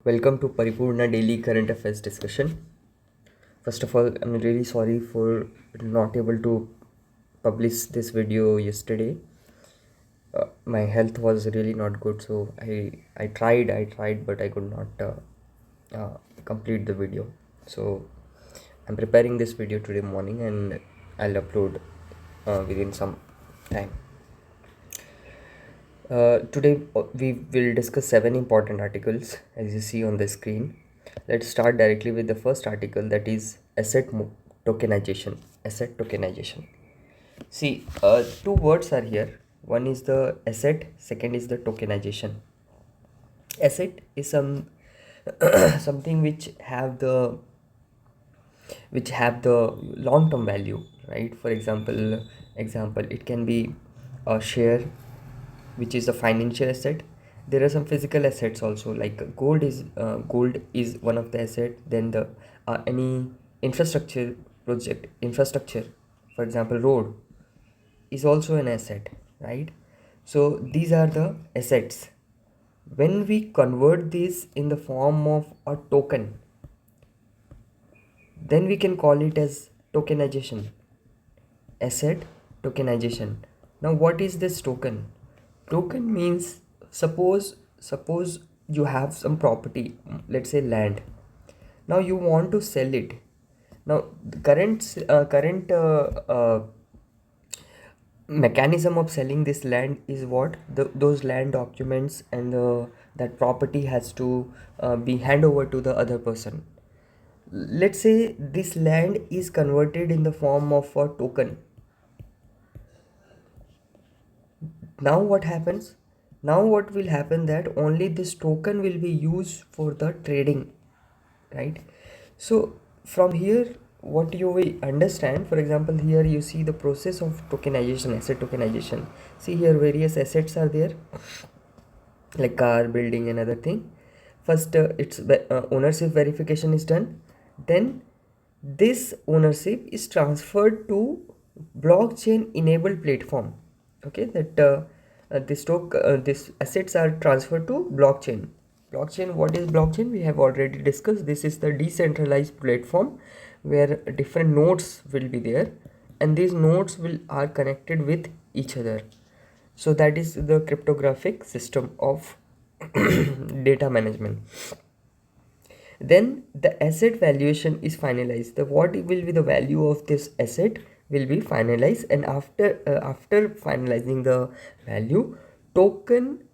Welcome to Paripurna Daily Current Affairs discussion. First of all, I'm really sorry for not able to publish this video yesterday. My health was really not good, so I tried, but I could not complete the video. So I'm preparing this video today morning, and I'll upload within some time. Today we will discuss 7 important articles as you see on the screen. Let's start directly with the first article, that is tokenization. Asset tokenization. See, two words are here. One is the asset, second is the tokenization. Asset is something which have the long term value, right? For example, it can be a share, which is a financial asset. There are some physical assets also, like gold is one of the asset. Then the any infrastructure, for example road, is also an asset, right? So these are the assets. When we convert this in the form of a token, then we can call it as tokenization. Asset tokenization. Now what is this token? Token means, suppose you have some property, let's say land. Now you want to sell it. Now the current mechanism of selling this land is what? Those land documents and that property has to be hand over to the other person. Let's say this land is converted in the form of a token. Now what happens? Now what will happen, that only this token will be used for the trading, right? So from here, what you will understand, for example, here you see the process of tokenization, asset tokenization. See here, various assets are there, like car, building, and other thing. First, ownership verification is done. Then this ownership is transferred to blockchain enabled platform. Okay, that this assets are transferred to blockchain. What is blockchain? We have already discussed. This is the decentralized platform where different nodes will be there, and these nodes are connected with each other. So that is the cryptographic system of data management. Then the asset valuation is finalized. What will be the value of this asset will be finalized, and after finalizing the value, token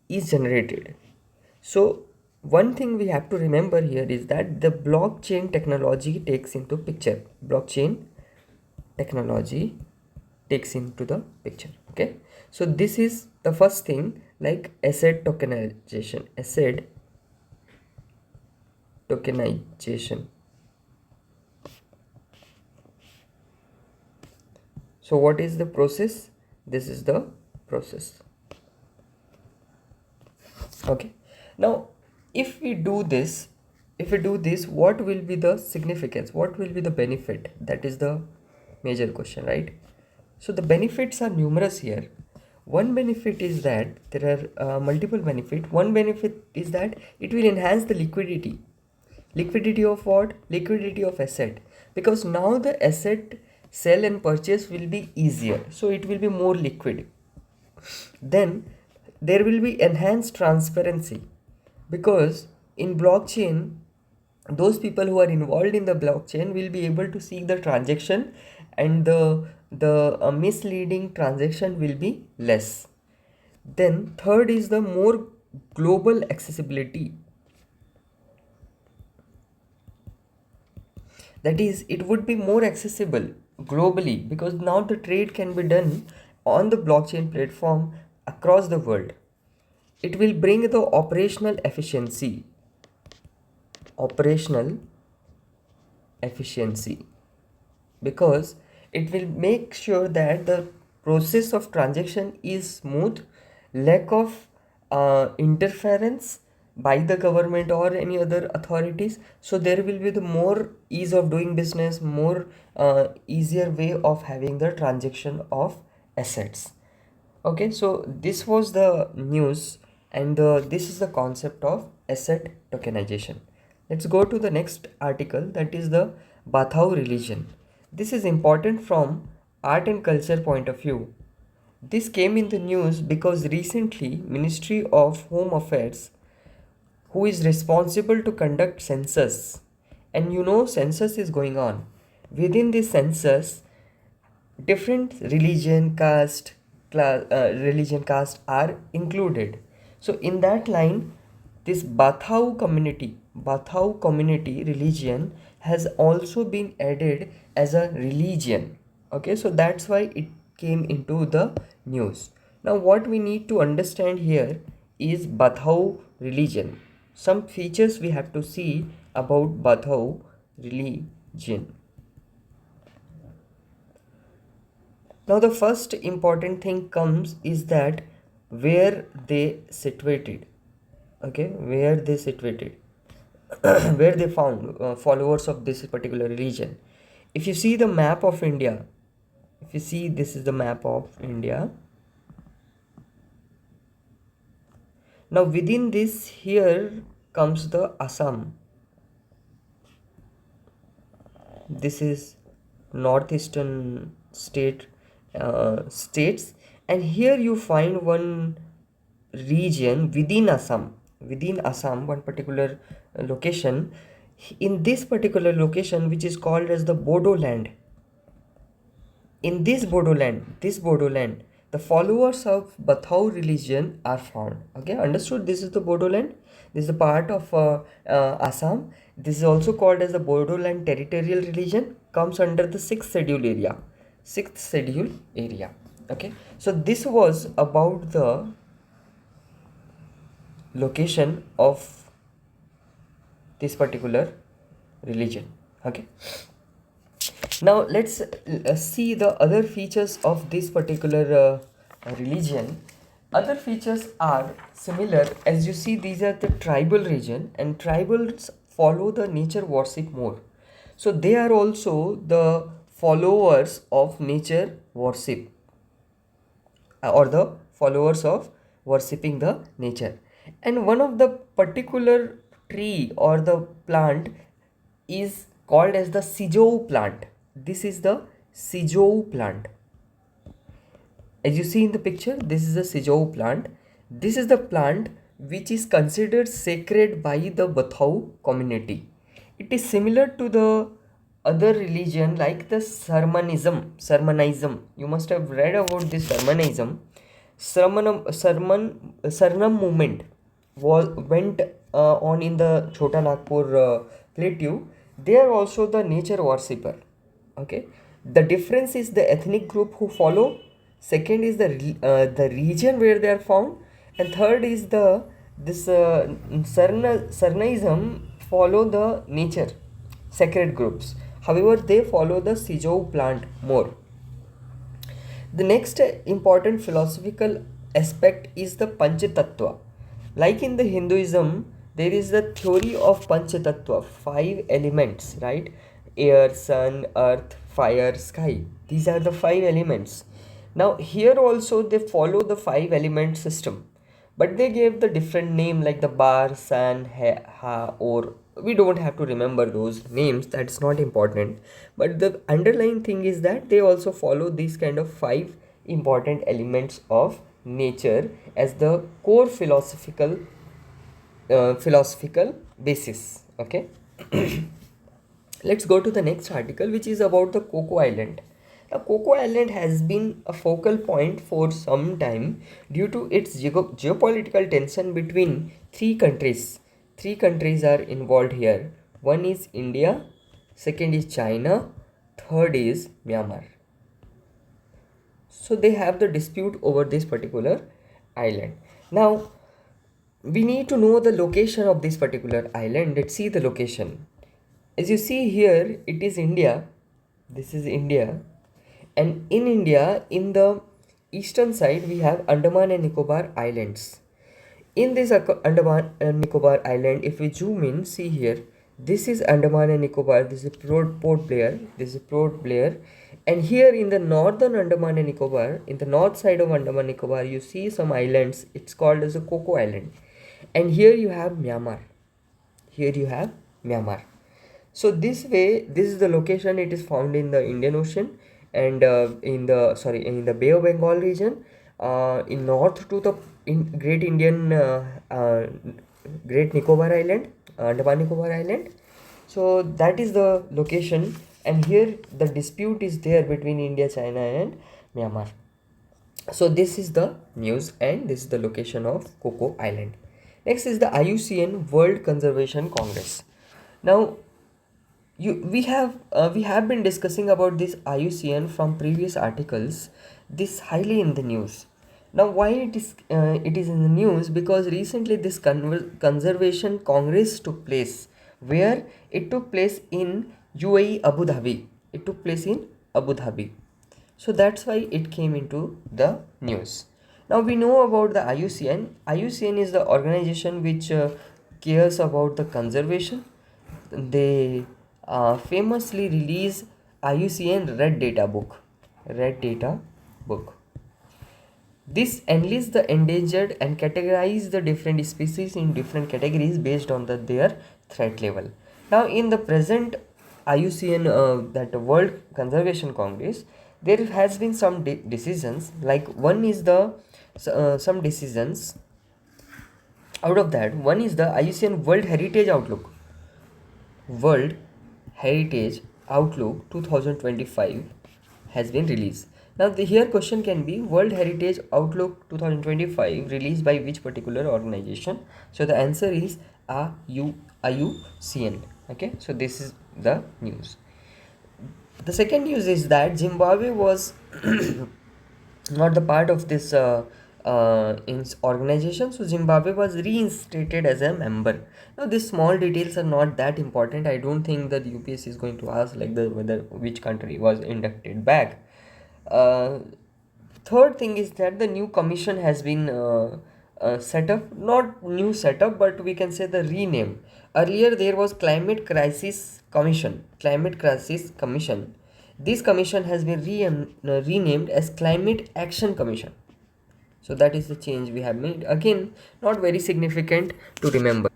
is generated. So one thing we have to remember here is that the blockchain technology takes into picture. Okay, so this is the first thing, like asset tokenization. So what is the process? This is the process. Okay, now if we do this, what will be the significance? What will be the benefit? That is the major question, right? So the benefits are numerous here. One benefit is that there are multiple benefits. One benefit is that it will enhance the liquidity. Liquidity of what? Liquidity of asset. Because now the asset sell and purchase will be easier, so it will be more liquid. Then there will be enhanced transparency, because in blockchain, those people who are involved in the blockchain will be able to see the transaction, and the misleading transaction will be less. Then third is the more global accessibility. That is, it would be more accessible globally, because now the trade can be done on the blockchain platform across the world. It will bring the operational efficiency, because it will make sure that the process of transaction is smooth, lack of interference by the government or any other authorities. So there will be the more ease of doing business, more easier way of having the transaction of assets. Okay, so this was the news, and this is the concept of asset tokenization. Let's go to the next article, that is the Bathau religion. This is important from art and culture point of view. This came in the news because recently Ministry of Home Affairs, who is responsible to conduct census, and census is going on. Within this census, different religion caste are included. So in that line, this Bathau community religion has also been added as a religion. Okay, so that's why it came into the news. Now what we need to understand here is Bathau religion. Some features we have to see about Bathau religion. Now the first important thing comes is that where they situated. Okay, where they situated, where they found followers of this particular religion. If you see the map of India, if you see, this is the map of India. Now within this, here comes the Assam. This is northeastern states, and here you find one region within Assam, one particular location. In this particular location, which is called as the Bodoland, in this Bodoland, the followers of Bathau religion are found. Okay, understood? This is the Bodoland. This is the part of Assam. This is also called as the Bodoland territorial religion. Comes under the 6th schedule area. Okay, so this was about the location of this particular religion. Okay, now let's see the other features of this particular religion. Other features are similar. As you see, these are the tribal region, and tribals follow the nature worship more. So they are also the followers of nature worship, or the followers of worshipping the nature. And one of the particular tree or the plant is called as the Sijou plant. This is the Sijou plant. As you see in the picture, this is the Sijou plant. This is the plant which is considered sacred by the Bathau community. It is similar to the other religion like the sermonism. You must have read about this sermonism. Sarnam movement went on in the Chota Nagpur plateau. They are also the nature worshipper. Okay, the difference is the ethnic group who follow. Second is the region where they are found, and third is Sarnaism follow the nature sacred groups. However, they follow the Sijou plant more. The next important philosophical aspect is the Panchatattva. Like in the Hinduism, there is the theory of Panchatattva, 5 elements, right? Air, sun, earth, fire, sky. These are the 5 elements. Now here also they follow the 5 element system, but they gave the different name like the bar, san, ha, or we don't have to remember those names, that's not important. But the underlying thing is that they also follow these kind of 5 important elements of nature as the core philosophical basis. Okay. Let's go to the next article, which is about the Coco Island. Now, Coco Island has been a focal point for some time due to its geopolitical tension between 3 countries. 3 countries are involved here. One is India, second is China, third is Myanmar. So they have the dispute over this particular island. Now, we need to know the location of this particular island. Let's see the location. As you see here, it is India. This is India. And in India, in the eastern side, we have Andaman and Nicobar Islands. In this Andaman and Nicobar Island, if we zoom in, see here, this is Andaman and Nicobar. This is Port Blair. This is Port Blair. And here in the northern Andaman and Nicobar, in the north side of Andaman and Nicobar, you see some islands. It's called as a Coco Island. and here you have Myanmar. Here you have Myanmar. So this way, this is the location. It is found in the Indian Ocean, and in the Bay of Bengal region, in north to the Great Indian Great Nicobar Island, Andaman Nicobar Island. So that is the location, and here the dispute is there between India, China, and Myanmar. So this is the news, and this is the location of Coco Island. Next is the IUCN World Conservation Congress. Now we have been discussing about this IUCN from previous articles. This highly in the news. Now why it is in the news? Because recently this conservation congress took place, where it took place in UAE, Abu Dhabi. It took place in Abu Dhabi. So that's why it came into the news. Now we know about the IUCN. IUCN is the organization which cares about the conservation. They famously release IUCN Red Data Book. Red Data Book. This enlists the endangered and categorize the different species in different categories based on their threat level. Now in the present IUCN, that World Conservation Congress, there has been some decisions. Like one is the some decisions. Out of that, one is the IUCN World Heritage Outlook. World Heritage Outlook 2025 has been released. Now here question can be, World Heritage Outlook 2025 released by which particular organization? So the answer is IUCN. Okay, so this is the news. The second news is that Zimbabwe was not the part of this organization, so Zimbabwe was reinstated as a member. Now these small details are not that important. I don't think that UPSC is going to ask like whether which country was inducted back. Third thing is that the new commission has been set up. Not new setup, but we can say the rename. Earlier there was Climate Crisis Commission. This commission has been renamed as Climate Action Commission. So that is the change we have made. Again, not very significant to remember.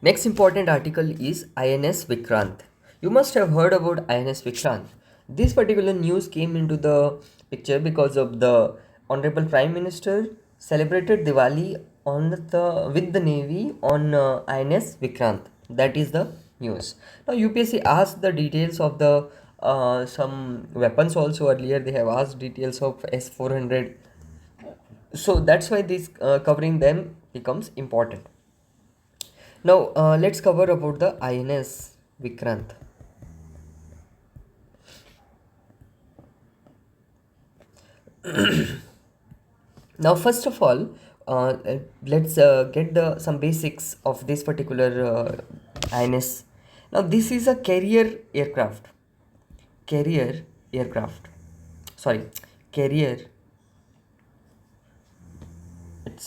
Next important article is INS Vikrant. You must have heard about INS Vikrant. This particular news came into the picture because of the Honorable Prime Minister celebrated Diwali with the Navy on INS Vikrant. That is the news. Now UPSC asked the details of the some weapons also. Earlier they have asked details of S-400. So that's why this covering them becomes important. Now let's cover about the INS Vikrant. Now first of all, let's get some basics of this particular INS. Now this is a carrier aircraft. It's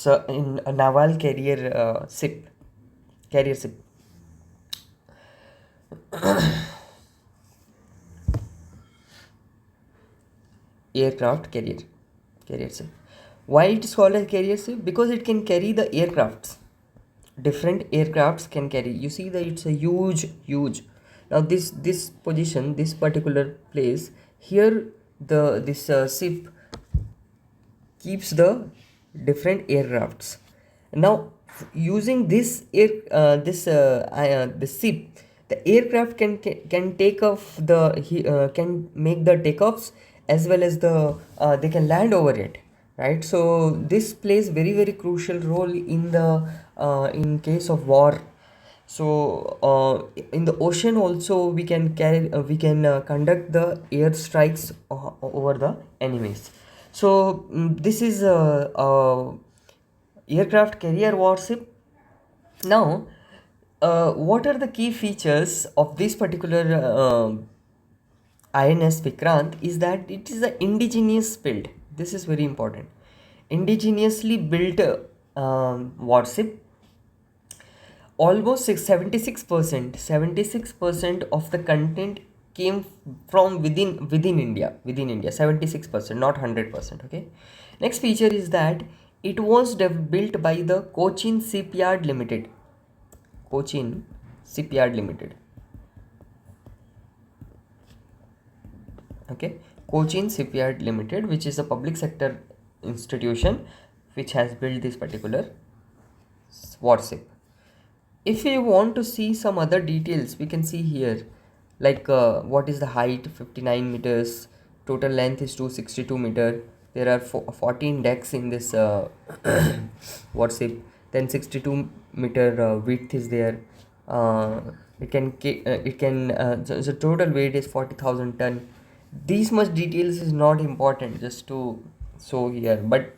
in a naval carrier ship. Aircraft carrier ship. Why it is called a carrier ship? Because it can carry the aircrafts. Different aircrafts can carry. You see that it's a huge. Now this position, this particular place here, this ship keeps the different aircrafts. Now using this ship, the aircraft can take off can make the takeoffs, as well as they can land over it, right? So this plays very crucial role in case of war. So in the ocean also we can conduct the air strikes over the enemies. So this is a aircraft carrier warship. Now what are the key features of this particular INS Vikrant is that it is an indigenous build. This is very important. Indigenously built warship. Almost 76% of the content came from within India. 76%, not 100%. Okay. Next feature is that It was built by the Cochin Shipyard Limited. Cochin Shipyard Limited. Okay, Cochin Shipyard Limited, which is a public sector institution which has built this particular warship. If we want to see some other details, we can see here, like what is the height, 59 meters, total length is 262 meter. There are 14 decks in this warship. Then 62 meter width is there. The total weight is 40,000 ton. These much details is not important just to show here, but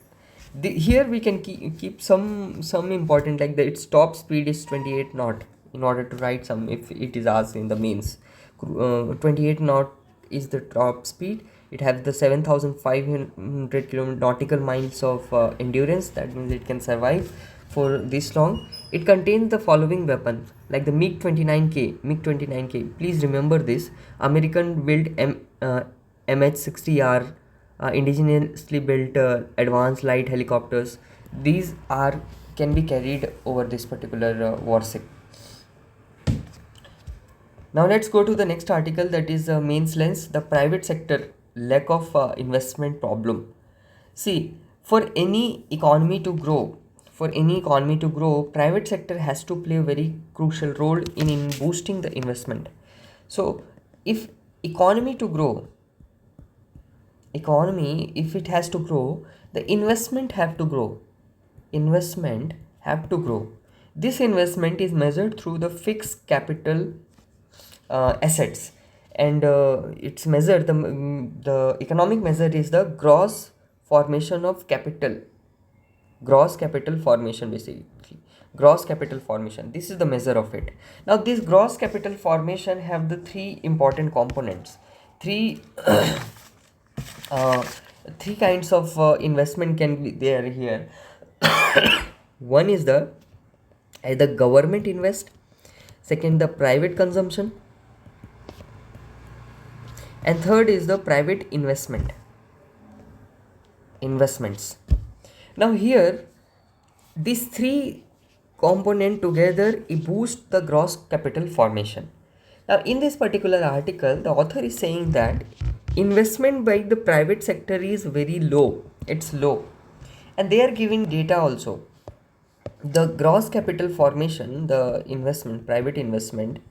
here we can keep some important, like its top speed is 28 knot, in order to write some if it is asked in the mains. 28 knot is the top speed. It has the 7,500 nautical miles of endurance. That means it can survive for this long. It contains the following weapons, like the MiG-29K. Please remember this. American built MH-60R, indigenously built advanced light helicopters. These can be carried over this particular warship. Now let's go to the next article, that is mains lens, the private sector lack of investment problem. See, for any economy to grow, private sector has to play a very crucial role in boosting the investment. So if economy, if it has to grow, the investment have to grow. This investment is measured through the fixed capital assets, and it's measured, the economic measure is the gross capital formation, basically gross capital formation. This is the measure of it. Now this gross capital formation have the three important components. Three kinds of investment can be there here. One is the government invest, second the private consumption, and third is the private investments. Now here these three component together boost the gross capital formation. Now in this particular article, the author is saying that investment by the private sector is very low. It's low, and they are giving data also. The gross capital formation, the investment, private investment,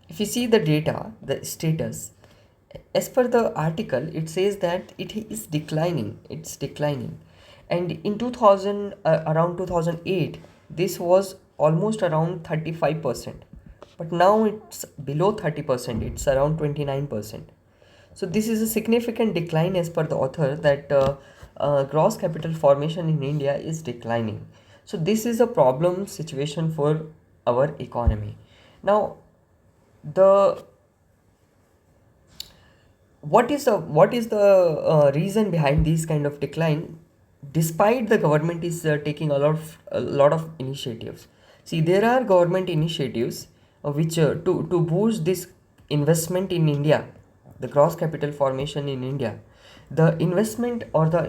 if you see the data, the status, as per the article, it says that it is declining. It's declining, and in 2000, around 2008, this was almost around 35%, but now it's below 30%. It's around 29%. So this is a significant decline as per the author, that gross capital formation in India is declining. So this is a problem situation for our economy. Now what is the reason behind this kind of decline, despite the government is taking a lot of initiatives. See, there are government initiatives which to boost this investment in India, the gross capital formation in India. The investment, or the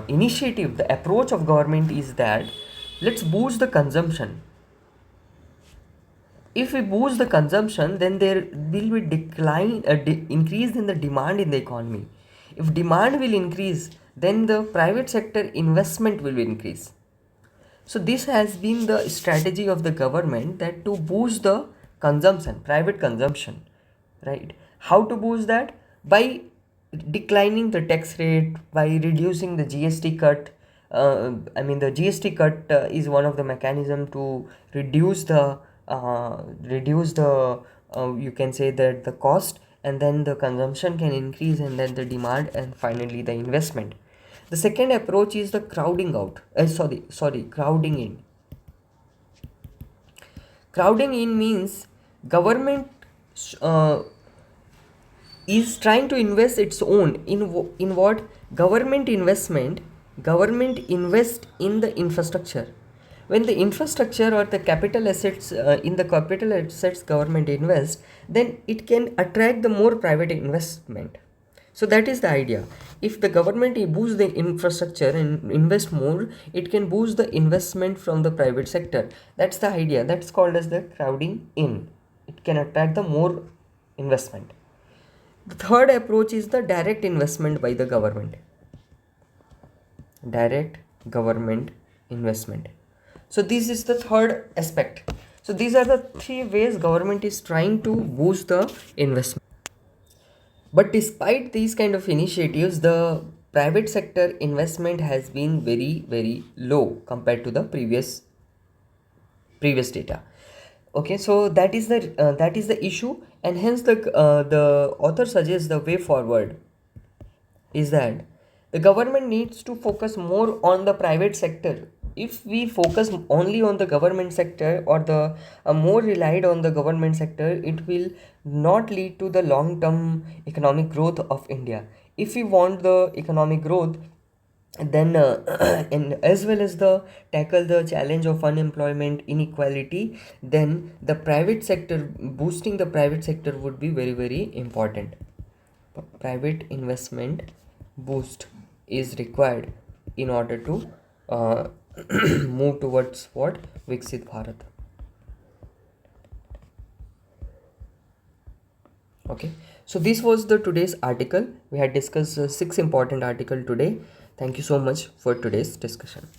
initiative, the approach of government is that let's boost the consumption. If we boost the consumption, then there will be increase in the demand in the economy. If demand will increase, then the private sector investment will increase. So this has been the strategy of the government, that to boost the consumption, private consumption, right? How to boost that? By declining the tax rate, by reducing the GST cut. The GST cut is one of the mechanism to reduce the you can say that the cost, and then the consumption can increase, and then the demand, and finally the investment. The second approach is the crowding in. Crowding in means government is trying to invest its own in what? Government invest in the infrastructure. when the infrastructure or the capital assets in the capital assets government invest, then it can attract the more private investment. So that is the idea. If the government boosts the infrastructure and invest more, it can boost the investment from the private sector. That's the idea. That's called as the crowding in. It can attract the more investment. The third approach is the direct investment by the government. Direct government investment. So this is the third aspect. So these are the three ways government is trying to boost the investment. But despite these kind of initiatives, the private sector investment has been very low compared to the previous data. Okay, so that is the issue, and hence the author suggests the way forward is that the government needs to focus more on the private sector. If we focus only on the government sector, or the more relied on the government sector, it will not lead to the long term economic growth of India. If we want the economic growth, then and as well as the tackle the challenge of unemployment inequality, then the private sector, boosting the private sector would be very important. Private investment boost is required in order to move towards what? Viksit Bharat. Okay, so this was the today's article. We had discussed 6 important articles today. Thank you so much for today's discussion.